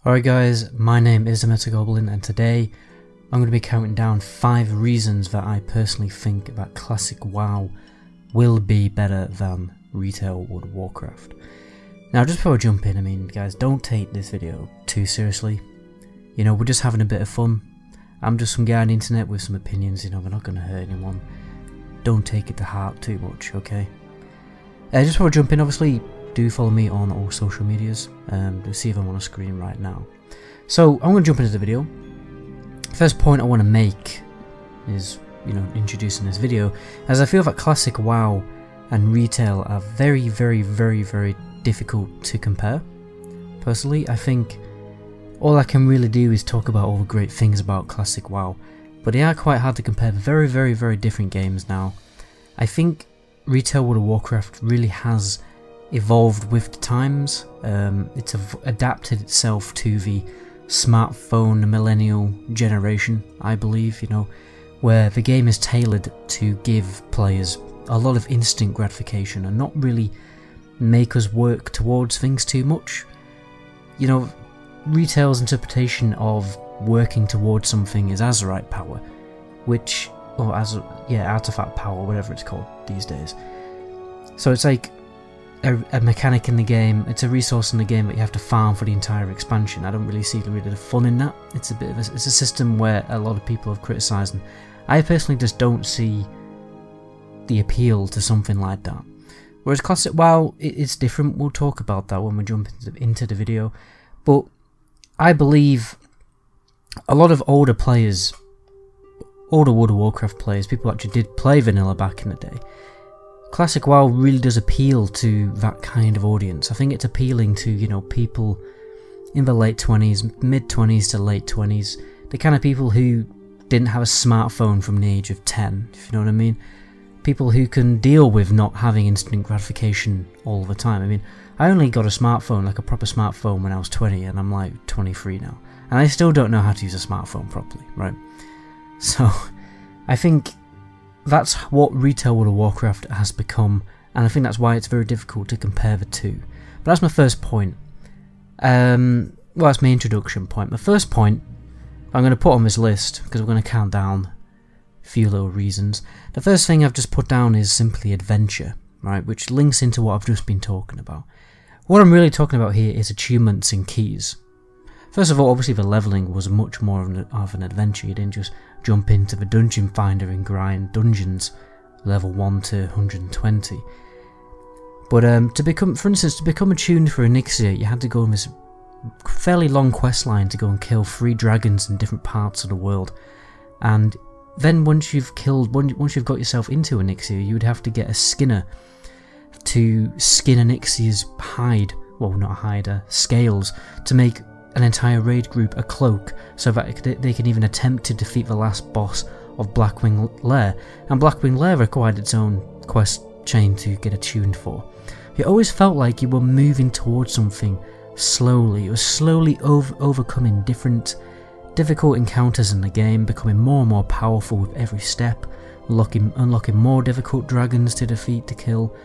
Alright guys, my name is the Meta Goblin, and today I'm going to be counting down 5 reasons that I personally think that Classic WoW will be better than Retail World of Warcraft. Now just before I jump in, I mean guys, don't take this video too seriously. You know, we're just having a bit of fun. I'm just some guy on the internet with some opinions, you know, we're not going to hurt anyone. Don't take it to heart too much, okay? Just before I jump in, obviously, do follow me on all social medias. You'll see them on the screen right now. So I'm going to jump into the video. First point I want to make is, you know, introducing this video, as I feel that Classic WoW and Retail are very difficult to compare. Personally, I think all I can really do is talk about all the great things about Classic WoW, but they are quite hard to compare. Very different games now. I think Retail World of Warcraft really has evolved with the times. It's adapted itself to the smartphone, the millennial generation, I believe, you know, where the game is tailored to give players a lot of instant gratification and not really make us work towards things too much. You know, Retail's interpretation of working towards something is Azerite power, which, or artifact power, whatever it's called these days. So it's like a mechanic in the game, it's a resource in the game that you have to farm for the entire expansion. I don't really see really the fun in that. It's a bit of it's a system where a lot of people have criticised, and I personally just don't see the appeal to something like that. Whereas Classic WoW, it's different. We'll talk about that when we jump into the video. But I believe a lot of older players, older World of Warcraft players, people who actually did play vanilla back in the day, Classic WoW really does appeal to that kind of audience. I think it's appealing to, you know, people in the late 20s, mid 20s to late 20s, the kind of people who didn't have a smartphone from the age of 10, if you know what I mean. People who can deal with not having instant gratification all the time. I mean, I only got a smartphone, like a proper smartphone, when I was 20, and I'm like 23 now. And I still don't know how to use a smartphone properly, right? So, I think that's what Retail World of Warcraft has become, and I think that's why it's very difficult to compare the two. But that's my first point. Well, that's my introduction point. My first point I'm going to put on this list, because we're going to count down a few little reasons. The first thing I've just put down is simply adventure, right, which links into what I've just been talking about. What I'm really talking about here is achievements and keys. First of all, obviously the leveling was much more of an adventure. You didn't just jump into the dungeon finder and grind dungeons level 1 to 120. But to become attuned for Elixir, you had to go on this fairly long quest line to go and kill 3 dragons in different parts of the world. And then once you've got yourself into Elixir, you would have to get a skinner to skin Elixir's hide, well, not a hide, scales, to make an entire raid group a cloak, so that they can even attempt to defeat the last boss of Blackwing Lair, and Blackwing Lair required its own quest chain to get attuned for. You always felt like you were moving towards something slowly. You were slowly overcoming difficult encounters in the game, becoming more and more powerful with every step, unlocking more difficult dragons to defeat, to kill,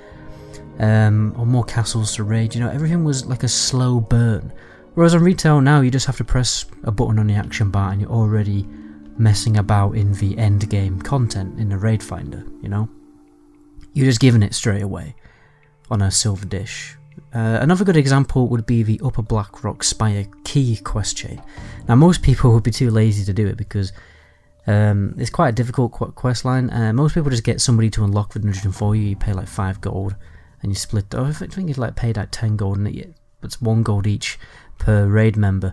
or more castles to raid. You know, everything was like a slow burn. Whereas on Retail now, you just have to press a button on the action bar and you're already messing about in the end game content in the raid finder, you know? You're just giving it straight away on a silver dish. Another good example would be the Upper Blackrock Spire key quest chain. Now most people would be too lazy to do it because it's quite a difficult quest line. Most people just get somebody to unlock the dungeon for you. You pay like 5 gold and you split. I think it's like paid like 10 gold, and it's 1 gold each per raid member.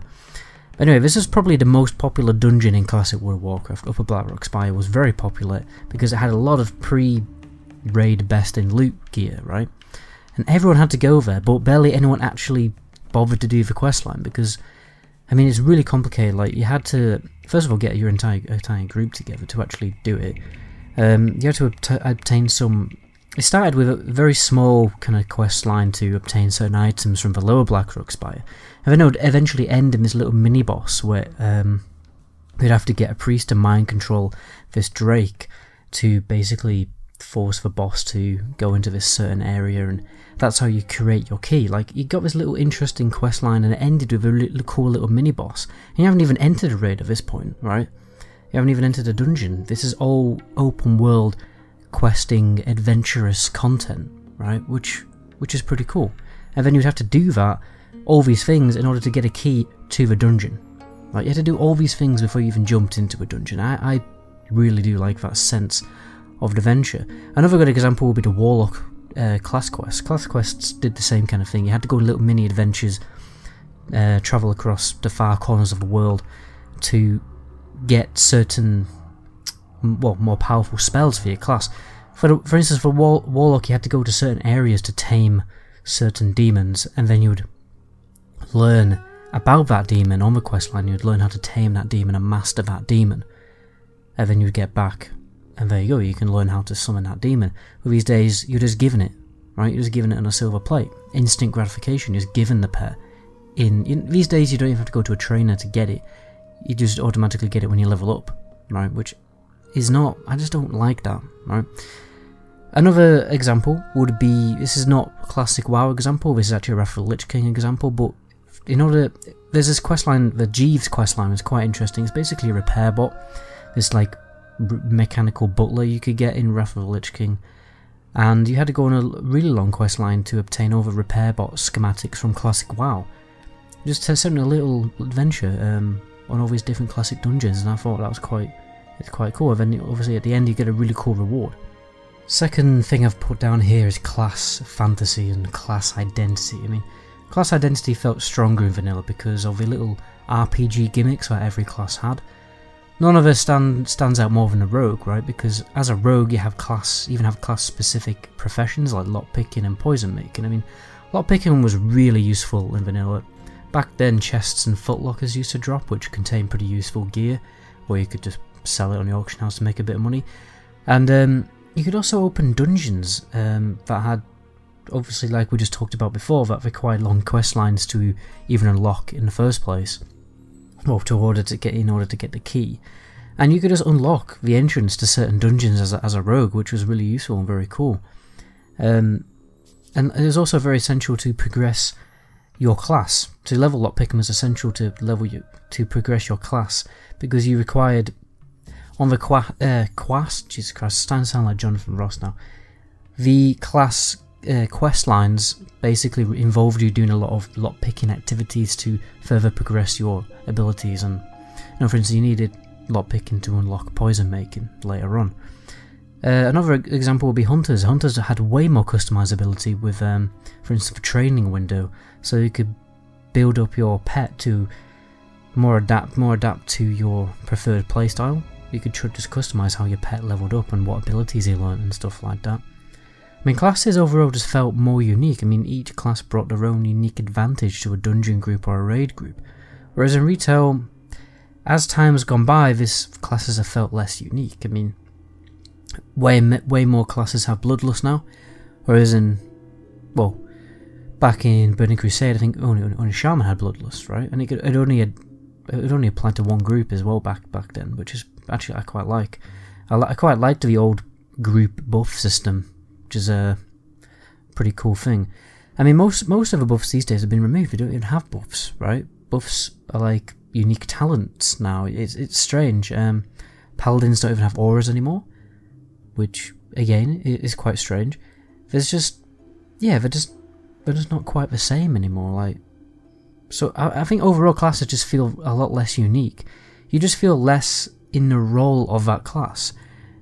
Anyway, this is probably the most popular dungeon in Classic World of Warcraft. Upper Blackrock Spire was very popular because it had a lot of pre-raid best in loot gear, right? And everyone had to go there, but barely anyone actually bothered to do the questline because, I mean, it's really complicated. Like, you had to, first of all, get your entire group together to actually do it. You had to obtain some. It started with a very small kind of quest line to obtain certain items from the lower Blackrock Spire, and then it would eventually end in this little mini boss where you'd have to get a priest to mind control this Drake to basically force the boss to go into this certain area, and that's how you create your key. Like, you got this little interesting quest line, and it ended with a cool little mini boss. And you haven't even entered a raid at this point, right? You haven't even entered a dungeon. This is all open world questing, adventurous content, right? Which is pretty cool. And then you'd have to do that, all these things, in order to get a key to the dungeon. Like, you had to do all these things before you even jumped into a dungeon. I really do like that sense of adventure. Another good example would be the Warlock class quest. Class quests did the same kind of thing. You had to go on little mini adventures, travel across the far corners of the world to get certain, well, more powerful spells for your class. For instance, for Warlock, you had to go to certain areas to tame certain demons, and then you would learn about that demon on the questline. You would learn how to tame that demon and master that demon, and then you would get back, and there you go, you can learn how to summon that demon. But these days, you're just given it, right? You're just given it on a silver plate. Instant gratification, you're just given the pet. These days, you don't even have to go to a trainer to get it. You just automatically get it when you level up, right? Which is not, I just don't like that, right? Another example would be, this is not a classic WoW example, this is actually a Wrath of the Lich King example, but there's this questline, the Jeeves questline is quite interesting. It's basically a repair bot, this like mechanical butler you could get in Wrath of the Lich King, and you had to go on a really long questline to obtain all the repair bot schematics from classic WoW. Just sent a little adventure on all these different classic dungeons, and I thought that was quite cool. And then obviously at the end you get a really cool reward. Second thing I've put down here is class fantasy and class identity. I mean, class identity felt stronger in vanilla because of the little RPG gimmicks that every class had. None of it stands out more than a rogue, right? Because as a rogue you have even have class specific professions like lockpicking and poison making. I mean, lockpicking was really useful in vanilla. Back then, chests and footlockers used to drop, which contained pretty useful gear, where you could just sell it on the auction house to make a bit of money. And you could also open dungeons that had, obviously, like we just talked about before, that required long quest lines to even unlock in the first place, or in order to get the key. And you could just unlock the entrance to certain dungeons as a rogue, which was really useful and very cool. And it was also very essential to progress your class. To level lockpicking was essential to progress your class, because you required on the quest. Jesus Christ, starting to sound like Jonathan Ross now. The class quest lines basically involved you doing a lot of lockpicking activities to further progress your abilities. And for instance, you needed lockpicking to unlock poison making later on. Another example would be hunters. Hunters had way more customizability with, for instance, the training window, so you could build up your pet to more adapt to your preferred playstyle. You could just customize how your pet leveled up and what abilities he learned and stuff like that. I mean, classes overall just felt more unique. I mean, each class brought their own unique advantage to a dungeon group or a raid group, whereas in retail, as time has gone by, these classes have felt less unique. I mean, way more classes have Bloodlust now, whereas back in Burning Crusade, I think only Shaman had Bloodlust, right? And it only applied to one group as well back then, which is actually I quite like. I quite liked the old group buff system, which is a pretty cool thing. I mean, most of the buffs these days have been removed. We don't even have buffs, right? Buffs are like unique talents now. It's strange. Paladins don't even have auras anymore, which again is quite strange. They're just not quite the same anymore. Like, so I think overall classes just feel a lot less unique. You just feel less in the role of that class,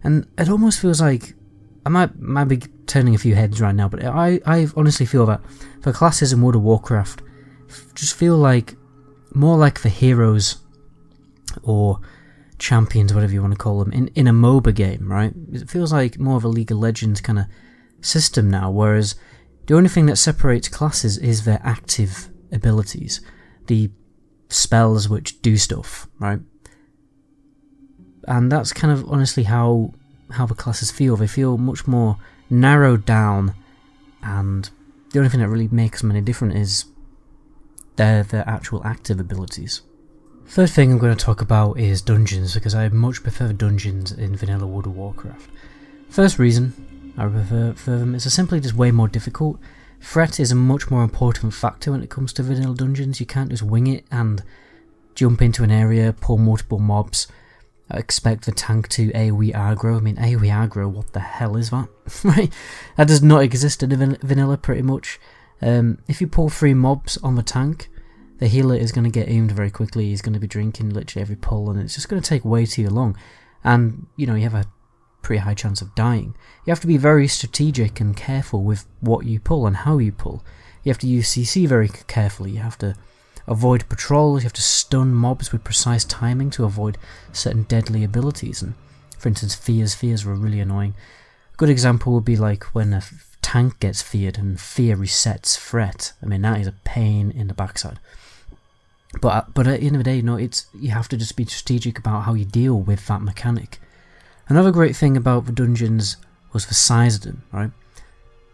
and it almost feels like I might be turning a few heads right now, but I honestly feel that the classes in World of Warcraft just feel like more like the heroes or champions, whatever you want to call them, in a MOBA game, right? It feels like more of a League of Legends kind of system now, whereas the only thing that separates classes is their active abilities, the spells which do stuff, right? And that's kind of honestly how the classes feel. They feel much more narrowed down, and the only thing that really makes them any different is their actual active abilities. Third thing I'm going to talk about is dungeons, because I much prefer dungeons in vanilla World of Warcraft. First reason I prefer them is they're simply just way more difficult. Threat is a much more important factor when it comes to vanilla dungeons. You can't just wing it and jump into an area, pull multiple mobs, expect the tank to AoE aggro. I mean, AoE aggro, what the hell is that? Right? That does not exist in vanilla pretty much. If you pull 3 mobs on the tank, the healer is going to get aimed very quickly. He's going to be drinking literally every pull, and it's just going to take way too long. And, you know, you have a pretty high chance of dying. You have to be very strategic and careful with what you pull and how you pull. You have to use CC very carefully. You have to avoid patrols. You have to stun mobs with precise timing to avoid certain deadly abilities. And for instance, fears were really annoying. A good example would be like when a tank gets feared and fear resets threat. I mean, that is a pain in the backside. But at the end of the day, no, you have to just be strategic about how you deal with that mechanic. Another great thing about the dungeons was the size of them, right?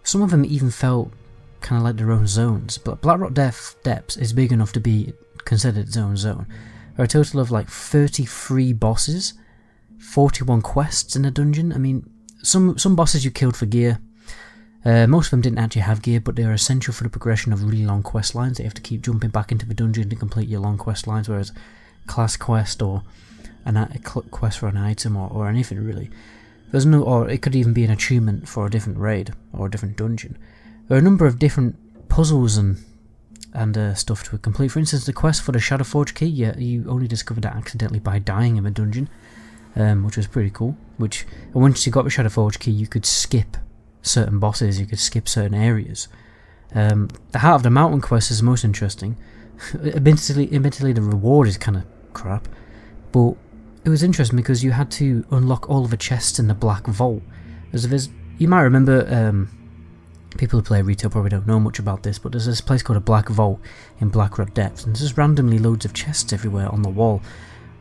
Some of them even felt kind of like their own zones, but Blackrock Depths is big enough to be considered its own zone. There are a total of like 33 bosses, 41 quests in a dungeon. I mean, some bosses you killed for gear. Most of them didn't actually have gear, but they are essential for the progression of really long quest lines. That you have to keep jumping back into the dungeon to complete your long quest lines, whereas class quest or a quest for an item or anything really. There's no, or it could even be an achievement for a different raid or a different dungeon. There are a number of different puzzles and stuff to complete. For instance, the quest for the Shadowforge key, you only discovered that accidentally by dying in a dungeon, which was pretty cool. And once you got the Shadowforge key, you could skip certain bosses, you could skip certain areas. The Heart of the Mountain quest is the most interesting. Admittedly, the reward is kind of crap, but it was interesting because you had to unlock all of the chests in the Black Vault. You might remember, people who play retail probably don't know much about this, but there's this place called a Black Vault in Blackrock Depths, and there's just randomly loads of chests everywhere on the wall.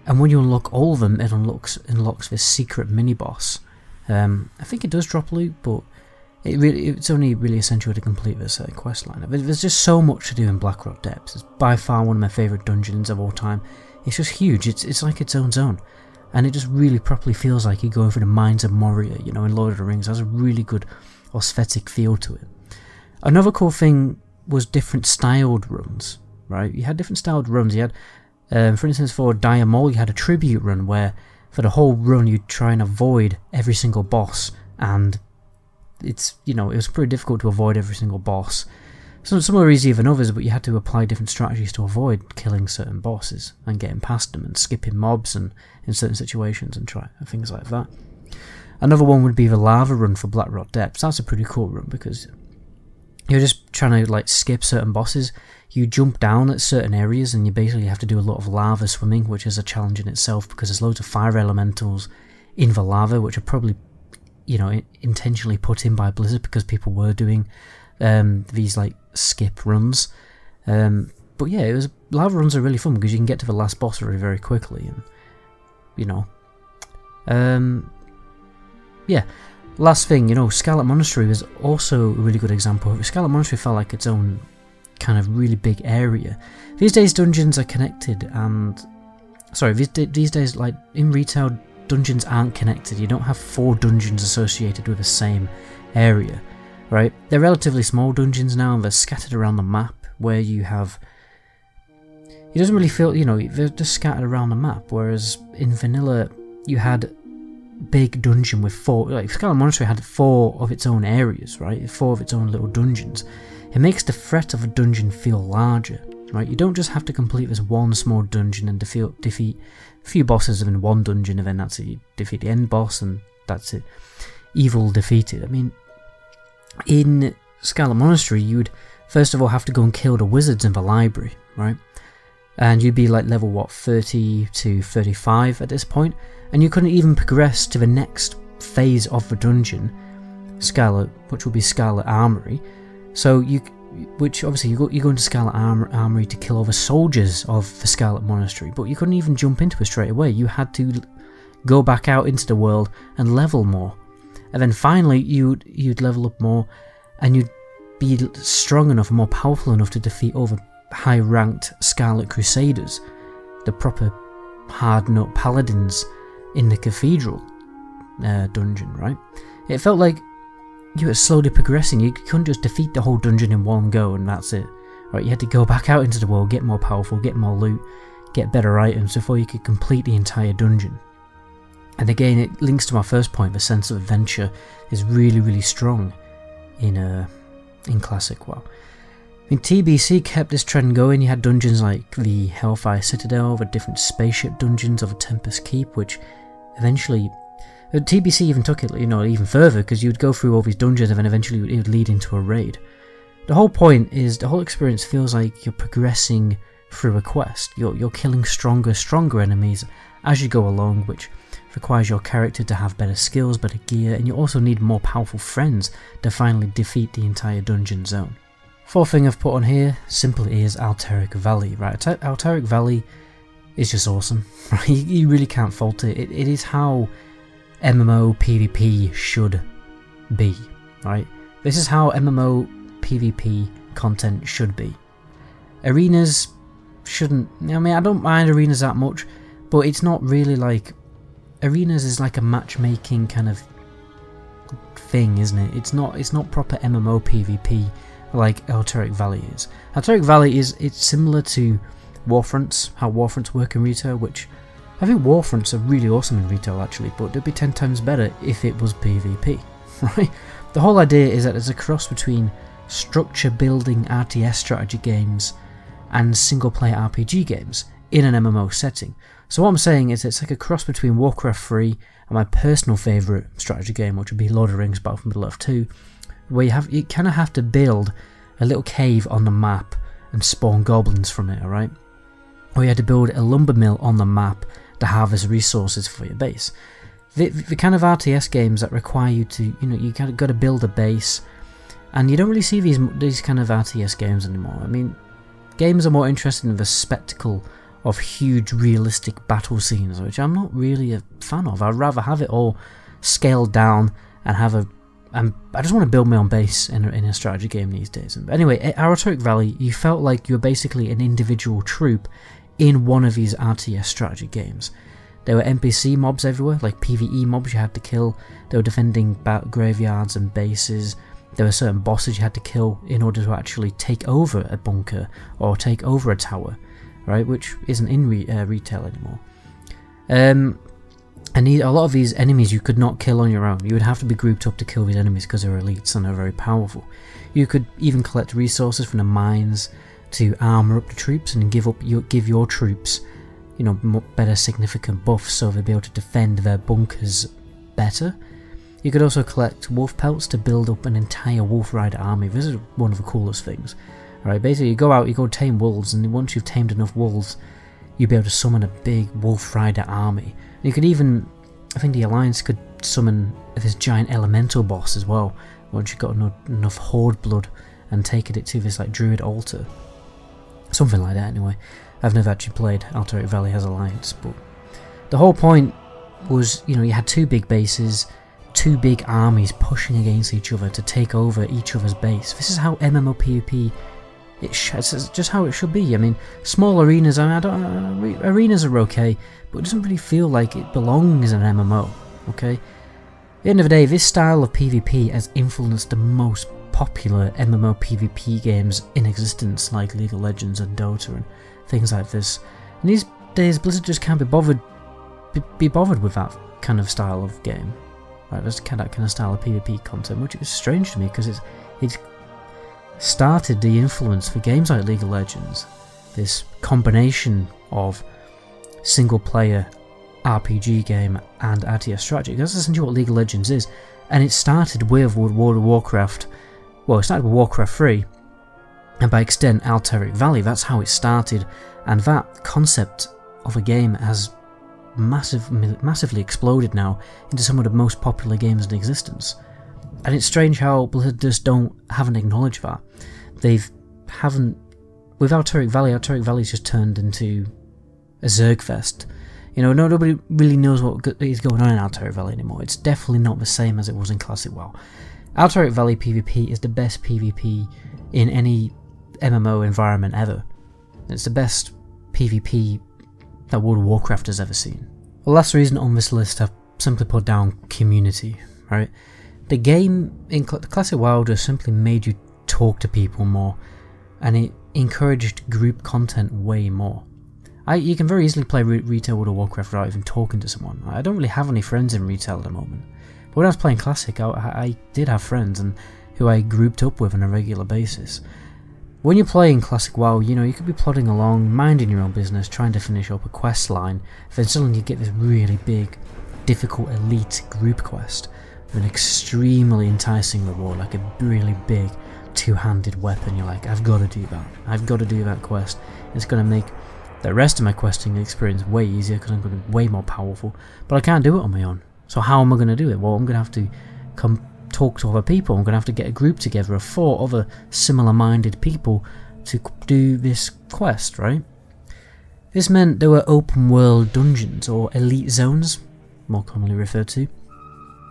And when you unlock all of them, it unlocks this secret mini-boss. I think it does drop loot, but it's only really essential to complete this quest line. There's just so much to do in Blackrock Depths. It's by far one of my favourite dungeons of all time. It's just huge. It's like its own zone, and it just really properly feels like you're going through the mines of Moria, you know, in Lord of the Rings. It has a really good aesthetic feel to it. Another cool thing was different styled runs, right? You had different styled runs. You had, for instance, for Dire Maul, you had a tribute run where for the whole run you'd try and avoid every single boss, and it was pretty difficult to avoid every single boss. Some were easier than others, but you had to apply different strategies to avoid killing certain bosses and getting past them and skipping mobs and in certain situations and things like that. Another one would be the Lava Run for Blackrock Depths. That's a pretty cool run because you're just trying to like skip certain bosses. You jump down at certain areas and you basically have to do a lot of lava swimming, which is a challenge in itself because there's loads of fire elementals in the lava, which are probably, intentionally put in by Blizzard because people were doing these like skip runs. But yeah, lava runs are really fun because you can get to the last boss very, very quickly, and yeah. Last thing, Scarlet Monastery was also a really good example. Scarlet Monastery felt like its own kind of really big area. These days dungeons are connected, and these days, like in retail, dungeons aren't connected. You don't have 4 dungeons associated with the same area, right? They're relatively small dungeons now, and they're scattered around the map, where you have... It doesn't really feel, they're just scattered around the map, whereas in vanilla, you had big dungeon with 4, like Scarlet Monastery had 4 of its own areas, right? 4 of its own little dungeons. It makes the threat of a dungeon feel larger, right? You don't just have to complete this one small dungeon and defeat a few bosses in one dungeon, and then that's it. You defeat the end boss and that's it. Evil defeated. I mean, in Scarlet Monastery, you'd first of all have to go and kill the wizards in the library, right? And you'd be like level 30 to 35 at this point, and you couldn't even progress to the next phase of the dungeon, Scarlet, which will be Scarlet Armory. So which obviously you go into Scarlet Armory to kill all the soldiers of the Scarlet Monastery, but you couldn't even jump into it straight away. You had to go back out into the world and level more, and then finally you'd level up more, and you'd be strong enough and more powerful enough to defeat all the high-ranked Scarlet Crusaders, the proper hard-nut paladins in the Cathedral dungeon, right? It felt like you were slowly progressing. You couldn't just defeat the whole dungeon in one go and that's it. Right, you had to go back out into the world, get more powerful, get more loot, get better items before you could complete the entire dungeon. And again, it links to my first point, the sense of adventure is really, really strong in Classic WoW. I mean, TBC kept this trend going. You had dungeons like the Hellfire Citadel, the different spaceship dungeons of a Tempest Keep, which eventually... TBC even took it, even further, because you would go through all these dungeons and then eventually it would lead into a raid. The whole point is, the whole experience feels like you're progressing through a quest. You're killing stronger enemies as you go along, which requires your character to have better skills, better gear, and you also need more powerful friends to finally defeat the entire dungeon zone. Fourth thing I've put on here simply is ALTERAC Valley, right? ALTERAC Valley is just awesome, right? You really can't fault it. It is how MMO PvP should be, right? This is how MMO PvP content should be. Arenas shouldn't... I mean, I don't mind arenas that much, but it's not really like... Arenas is like a matchmaking kind of thing, isn't it? It's not proper MMO PvP like ALTERAC Valley is. ALTERAC Valley it's similar to Warfronts, how Warfronts work in retail, which I think Warfronts are really awesome in retail actually, but they'd be 10 times better if it was PvP, right? The whole idea is that there's a cross between structure building RTS strategy games and single player RPG games in an MMO setting. So what I'm saying is it's like a cross between Warcraft 3 and my personal favourite strategy game, which would be Lord of the Rings Battle for Middle-earth 2, where you kind of have to build a little cave on the map and spawn goblins from it, alright? Or you had to build a lumber mill on the map to harvest resources for your base. The kind of RTS games that require you to, you kind of got to build a base, and you don't really see these kind of RTS games anymore. I mean, games are more interested in the spectacle of huge realistic battle scenes, which I'm not really a fan of. I'd rather have it all scaled down and have I just want to build my own base in a strategy game these days. Anyway, at ALTERAC Valley, you felt like you were basically an individual troop in one of these RTS strategy games. There were NPC mobs everywhere, like PvE mobs you had to kill. They were defending graveyards and bases. There were certain bosses you had to kill in order to actually take over a bunker or take over a tower, right? Which isn't in retail anymore. And a lot of these enemies you could not kill on your own. You would have to be grouped up to kill these enemies because they're elites and they're very powerful. You could even collect resources from the mines to armor up the troops and give your troops, better significant buffs so they'll be able to defend their bunkers better. You could also collect wolf pelts to build up an entire wolf rider army. This is one of the coolest things. Alright, basically you go tame wolves, and once you've tamed enough wolves, you'll be able to summon a big wolf rider army. And you could even, I think the Alliance could summon this giant elemental boss as well, once you've got enough horde blood and taken it to this like druid altar. Something like that anyway. I've never actually played ALTERAC Valley as Alliance, but the whole point was, you had two big bases, two big armies pushing against each other to take over each other's base. This is how MMO PvP, it's just how it should be. I mean, small arenas, arenas are okay, but it doesn't really feel like it belongs in an MMO, okay? At the end of the day, this style of PvP has influenced the most popular MMO PvP games in existence, like League of Legends and Dota and things like this. And these days, Blizzard just can't be bothered with that kind of style of game. Right, that kind of style of PvP content, which is strange to me because it's started the influence for games like League of Legends. This combination of single player RPG game and RTS strategy. That's essentially what League of Legends is. And it started with World of Warcraft. Well, it started with Warcraft 3, and by extent ALTERAC Valley. That's how it started, and that concept of a game has massively exploded now into some of the most popular games in existence. And it's strange how Blizzard just haven't acknowledged that. With ALTERAC Valley's just turned into a Zergfest. Nobody really knows what is going on in ALTERAC Valley anymore. It's definitely not the same as it was in Classic WoW. ALTERAC Valley PvP is the best PvP in any MMO environment ever. It's the best PvP that World of Warcraft has ever seen. The last reason on this list I've simply put down community, right? The game in the classic WoW just simply made you talk to people more, and it encouraged group content way more. You can very easily play retail World of Warcraft without even talking to someone. I don't really have any friends in retail at the moment, but when I was playing classic, I did have friends and who I grouped up with on a regular basis. When you're playing classic WoW, you know, you could be plodding along, minding your own business, trying to finish up a quest line, then suddenly you get this really big, difficult elite group quest with an extremely enticing reward, like a really big two-handed weapon. You're like, I've got to do that. I've got to do that quest. It's going to make the rest of my questing experience way easier because I'm going to be way more powerful, but I can't do it on my own. So how am I going to do it? Well, I'm going to have to come talk to other people. I'm going to have to get a group together of 4 other similar-minded people to do this quest, right? This meant there were open-world dungeons, or elite zones, more commonly referred to.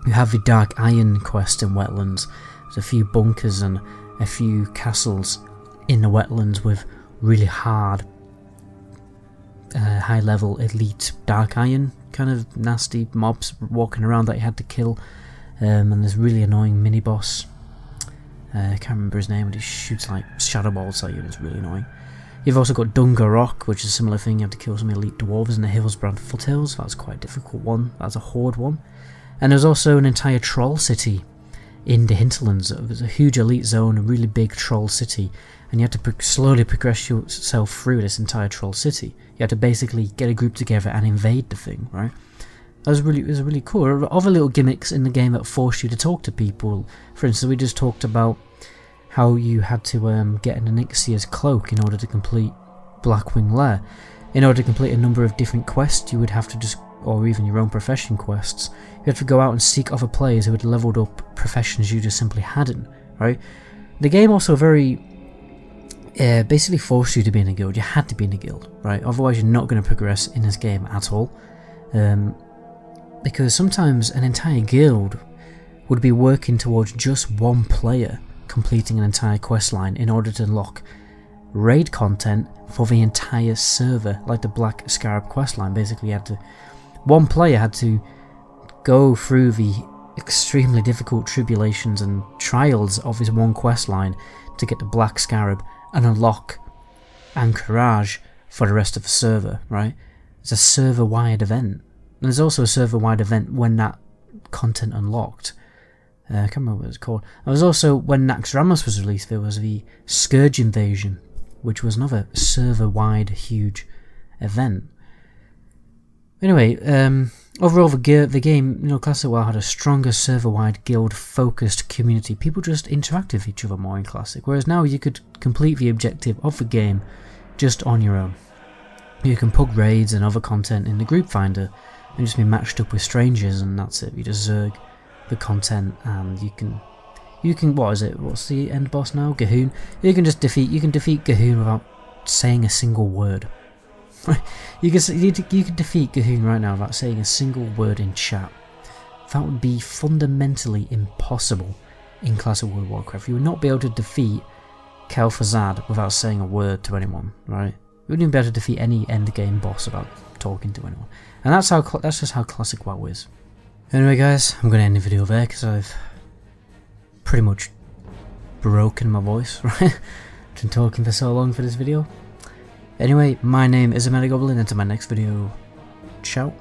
You have the Dark Iron quest in wetlands. There's a few bunkers and a few castles in the wetlands with really hard, high-level elite Dark Iron kind of nasty mobs walking around that you had to kill. And there's really annoying mini-boss. I can't remember his name, but he shoots like shadow balls at you and it's really annoying. You've also got Dunga Rock, which is a similar thing. You have to kill some elite dwarves in the Hillsbrand foothills. That's quite a difficult one. That's a horde one. And there's also an entire troll city in the hinterlands. There's a huge elite zone, a really big troll city, and you have to slowly progress yourself through this entire troll city. You have to basically get a group together and invade the thing, right? It was really cool. There were other little gimmicks in the game that forced you to talk to people. For instance, we just talked about how you had to get an Onyxia's cloak in order to complete Blackwing Lair. In order to complete a number of different quests, you would have to just, or even your own profession quests, you had to go out and seek other players who had leveled up professions you just simply hadn't, right? The game also basically forced you to be in a guild. You had to be in a guild, right? Otherwise you're not going to progress in this game at all. Because sometimes an entire guild would be working towards just one player completing an entire questline in order to unlock raid content for the entire server, like the Black Scarab questline. Basically, one player had to go through the extremely difficult tribulations and trials of his one questline to get the Black Scarab and unlock Anchorage for the rest of the server, right? It's a server-wide event. And there's also a server-wide event when that content unlocked. I can't remember what it's called. There was also, when Naxxramas was released, there was the Scourge Invasion, which was another server-wide huge event. Anyway, overall the game, you know, Classic WoW had a stronger server-wide guild-focused community. People just interact with each other more in Classic, whereas now you could complete the objective of the game just on your own. You can pug raids and other content in the group finder and just be matched up with strangers, and that's it. You just zerg the content, and you can what is it? What's the end boss now? Gahoon. You can defeat Gahoon without saying a single word. you can defeat Gahoon right now without saying a single word in chat. That would be fundamentally impossible in Classic World of Warcraft. You would not be able to defeat Kel'Thuzad without saying a word to anyone, right? You wouldn't even be able to defeat any endgame boss without talking to anyone. And that's just how Classic WoW is. Anyway guys, I'm going to end the video there because I've pretty much broken my voice, right? I've been talking for so long for this video. Anyway, my name is Goblin, and to my next video, ciao.